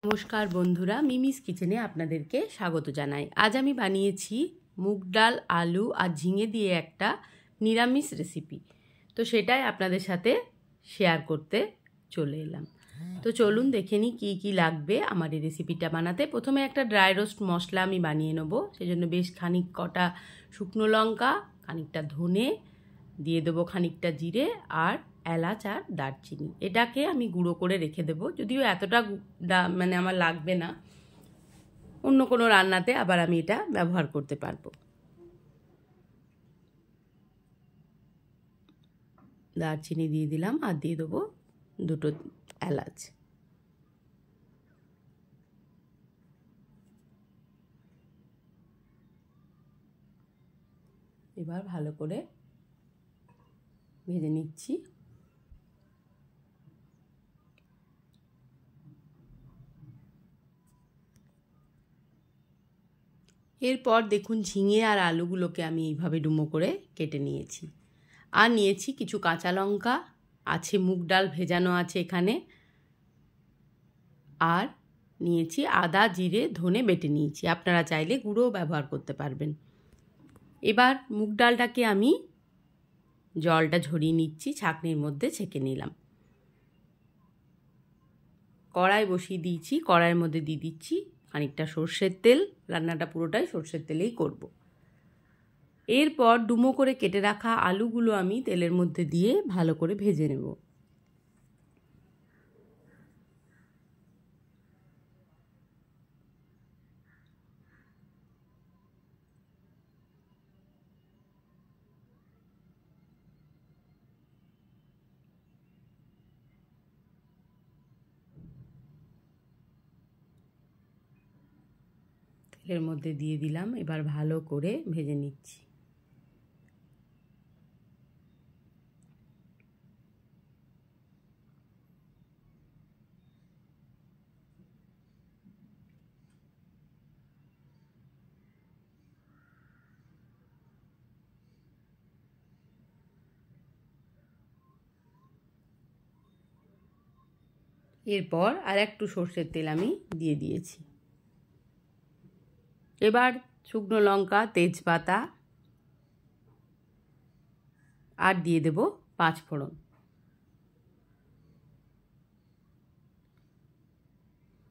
নমস্কার বন্ধুরা, মিমিস কিচেনে আপনাদেরকে স্বাগত জানাই। আজ আমি বানিয়েছি মুগ ডাল, আলু আর ঝিঙে দিয়ে একটা নিরামিষ রেসিপি। তো সেটাই আপনাদের সাথে শেয়ার করতে চলে এলাম। তো চলুন দেখে নিই কী কী লাগবে আমার এই রেসিপিটা বানাতে। প্রথমে একটা ড্রাই রোস্ট মশলা আমি বানিয়ে নেবো। সেজন্য বেশ খানিক কটা শুকনো লঙ্কা, খানিকটা ধনে দিয়ে দেবো, খানিকটা জিরে আর এলাচ আর দারচিনি। এটাকে আমি গুঁড়ো করে রেখে দেবো। যদিও এতটা মানে আমার লাগবে না, অন্য কোনো রান্নাতে আবার আমি এটা ব্যবহার করতে পারবো। দারচিনি দিয়ে দিলাম আর দিয়ে দেবো দুটো এলাচ। এবার ভালো করে ভেজে নিচ্ছি। এরপর দেখুন ঝিঙে আর আলুগুলোকে আমি এইভাবে ডুমো করে কেটে নিয়েছি। আর নিয়েছি কিছু কাঁচা লঙ্কা, আছে মুগ ডাল ভেজানো আছে এখানে, আর নিয়েছি আদা, জিরে, ধনে বেটে নিয়েছি। আপনারা চাইলে গুঁড়োও ব্যবহার করতে পারবেন। এবার মুগ ডালটাকে আমি জলটা ঝরিয়ে নিচ্ছি, ছাঁকনির মধ্যে ছেঁকে নিলাম। কড়াই বসিয়ে দিয়েছি, কড়াইয়ের মধ্যে দিয়ে দিচ্ছি খানিকটা সর্ষের তেল। রান্নাটা পুরোটাই সর্ষের তেলেই করব। এরপর ডুমো করে কেটে রাখা আলুগুলো আমি তেলের মধ্যে দিয়ে ভালো করে ভেজে নেব। তেলের মধ্যে দিয়ে দিলাম, এবার ভালো করে ভেজে নিচ্ছি। এরপর আর একটু সর্ষের তেল আমি দিয়ে দিয়েছি। এবার শুকনো লঙ্কা, তেজপাতা আর দিয়ে দেব 5 ফোড়ন।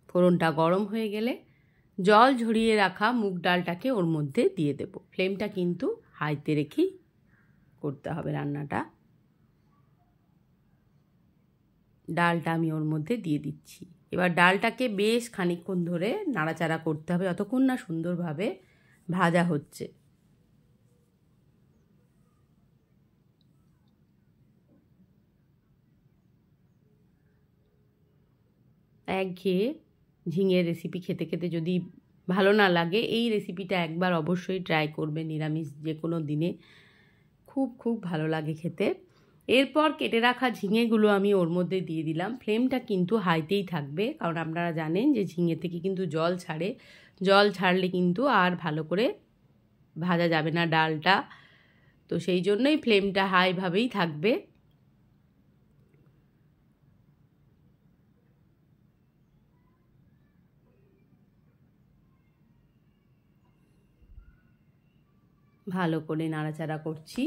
ফোড়নটা গরম হয়ে গেলে জল ঝরিয়ে রাখা মুগ ডালটাকে ওর মধ্যে দিয়ে দেব। ফ্লেমটা কিন্তু হাইতে রেখেই করতে হবে রান্নাটা। ডালটা আমি ওর মধ্যে দিয়ে দিচ্ছি। এবার ডালটাকে বেশ খানিকক্ষণ ধরে নাড়াচাড়া করতে হবে, যতক্ষণ না সুন্দরভাবে ভাজা হচ্ছে। একঘেয়ে ঝিঙের রেসিপি খেতে খেতে যদি ভালো না লাগে, এই রেসিপিটা একবার অবশ্যই ট্রাই করবেন নিরামিষ যে কোনো দিনে। খুব খুব ভালো লাগে খেতে। এরপর কেটে রাখা ঝিঙেগুলো আমি ওর মধ্যে দিয়ে দিলাম। ফ্লেমটা কিন্তু হাইতেই থাকবে, কারণ আপনারা জানেন যে ঝিঙে থেকে কিন্তু জল ছাড়ে। জল ছাড়লে কিন্তু আর ভালো করে ভাজা যাবে না ডালটা। তো সেই জন্যই ফ্লেমটা হাইভাবেই থাকবে। ভালো করে নাড়াচাড়া করছি।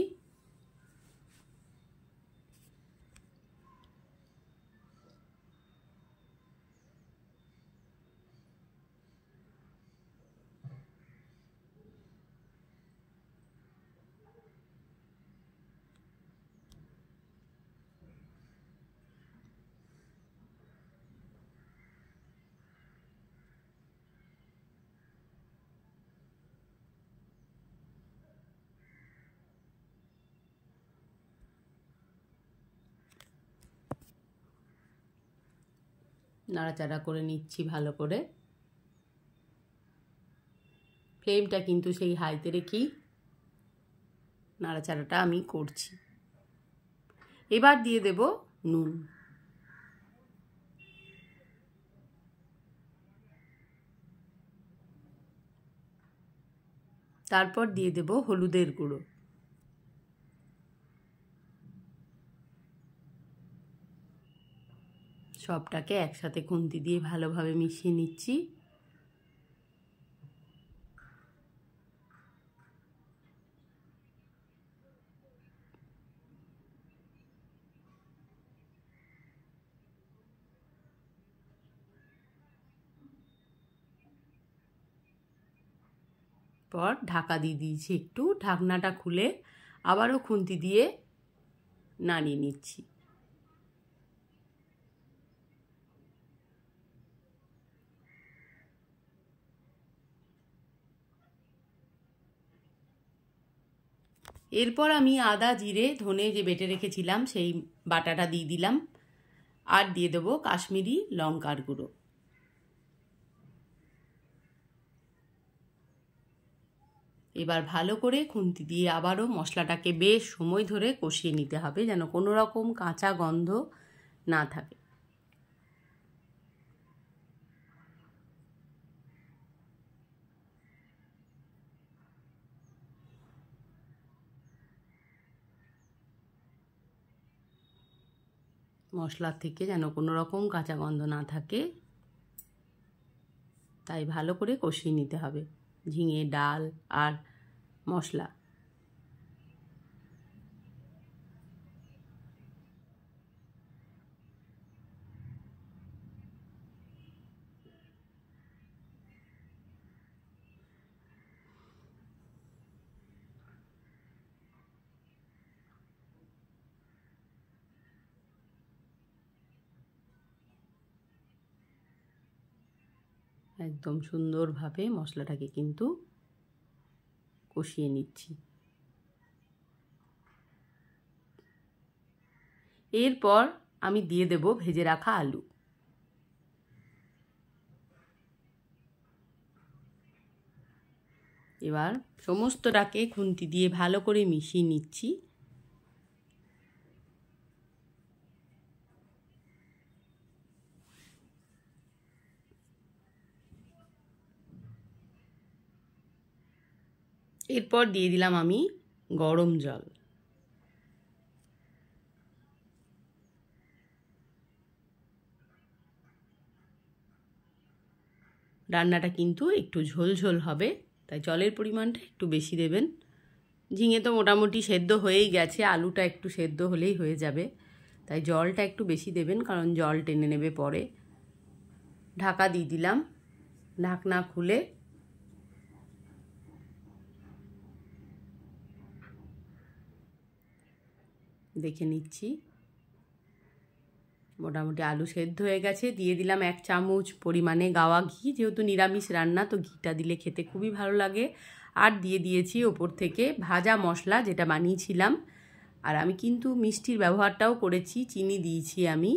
নাড়াচাড়া করে নিচ্ছি ভালো করে। ফ্লেমটা কিন্তু সেই হাইতে রেখেই নাড়াচাড়াটা আমি করছি। এবার দিয়ে দেব নুন। তারপর দিয়ে দেব হলুদের গুঁড়ো। সবটাকে একসাথে খুন্তি দিয়ে ভালোভাবে মিশিয়ে নিচ্ছি। পর ঢাকা দিয়ে দিয়েছি, একটু ঢাকনাটা খুলে আবারও খুন্তি দিয়ে নাড়িয়ে নিচ্ছি। এরপর আমি আদা জিরে ধনে যে বেটে রেখেছিলাম সেই বাটাটা দিয়ে দিলাম, আর দিয়ে দেবো কাশ্মীরি লঙ্কার গুঁড়ো। এবার ভালো করে খুন্তি দিয়ে আবারও মশলাটাকে বেশ সময় ধরে কষিয়ে নিতে হবে, যেন কোনো রকম কাঁচা গন্ধ না থাকে। মশলার থেকে যেন কোনো রকম কাঁচা গন্ধ না থাকে, তাই ভালো করে কষিয়ে নিতে হবে ঝিঙে, ডাল আর মশলা। একদম সুন্দরভাবে মশলাটাকে কিন্তু কষিয়ে নিচ্ছি। এরপর আমি দিয়ে দেব ভেজে রাখা আলু। এবার সমস্তটাকে খুন্তি দিয়ে ভালো করে মিশিয়ে নিচ্ছি। এরপর দিয়ে দিলাম আমি গরম জল। রান্নাটা কিন্তু একটু ঝোল ঝোল হবে, তাই জলের পরিমাণটা একটু বেশি দেবেন। ঝিঙে তো মোটামুটি সেদ্ধ হয়েই গেছে, আলুটা একটু সেদ্ধ হলেই হয়ে যাবে, তাই জলটা একটু বেশি দেবেন, কারণ জল টেনে নেবে পরে। ঢাকা দিয়ে দিলাম, ঢাকনা খুলে দেখে নিচ্ছি। মোটামুটি আলু সেদ্ধ হয়ে গেছে। দিয়ে দিলাম 1 চামচ পরিমাণে গাওয়া ঘি, যেহেতু নিরামিষ রান্না তো ঘিটা দিলে খেতে খুবই ভালো লাগে। আর দিয়ে দিয়েছি ওপর থেকে ভাজা মশলা যেটা বানিয়েছিলাম। আর আমি কিন্তু মিষ্টির ব্যবহারটাও করেছি, চিনি দিয়েছি আমি,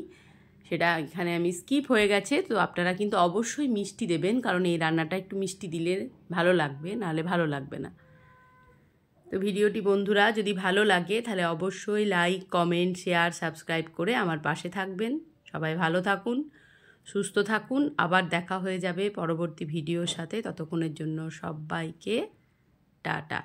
সেটা এখানে আমি স্কিপ হয়ে গেছে। তো আপনারা কিন্তু অবশ্যই মিষ্টি দেবেন, কারণ এই রান্নাটা একটু মিষ্টি দিলে ভালো লাগবে, নাহলে ভালো লাগবে না। তো ভিডিওটি বন্ধুরা যদি ভালো লাগে তাহলে অবশ্যই লাইক, কমেন্ট, শেয়ার, সাবস্ক্রাইব করে আমার পাশে থাকবেন। সবাই ভালো থাকুন, সুস্থ থাকুন। আবার দেখা হয়ে যাবে পরবর্তী ভিডিওর সাথে। ততক্ষণের জন্য সবাইকে টাটা।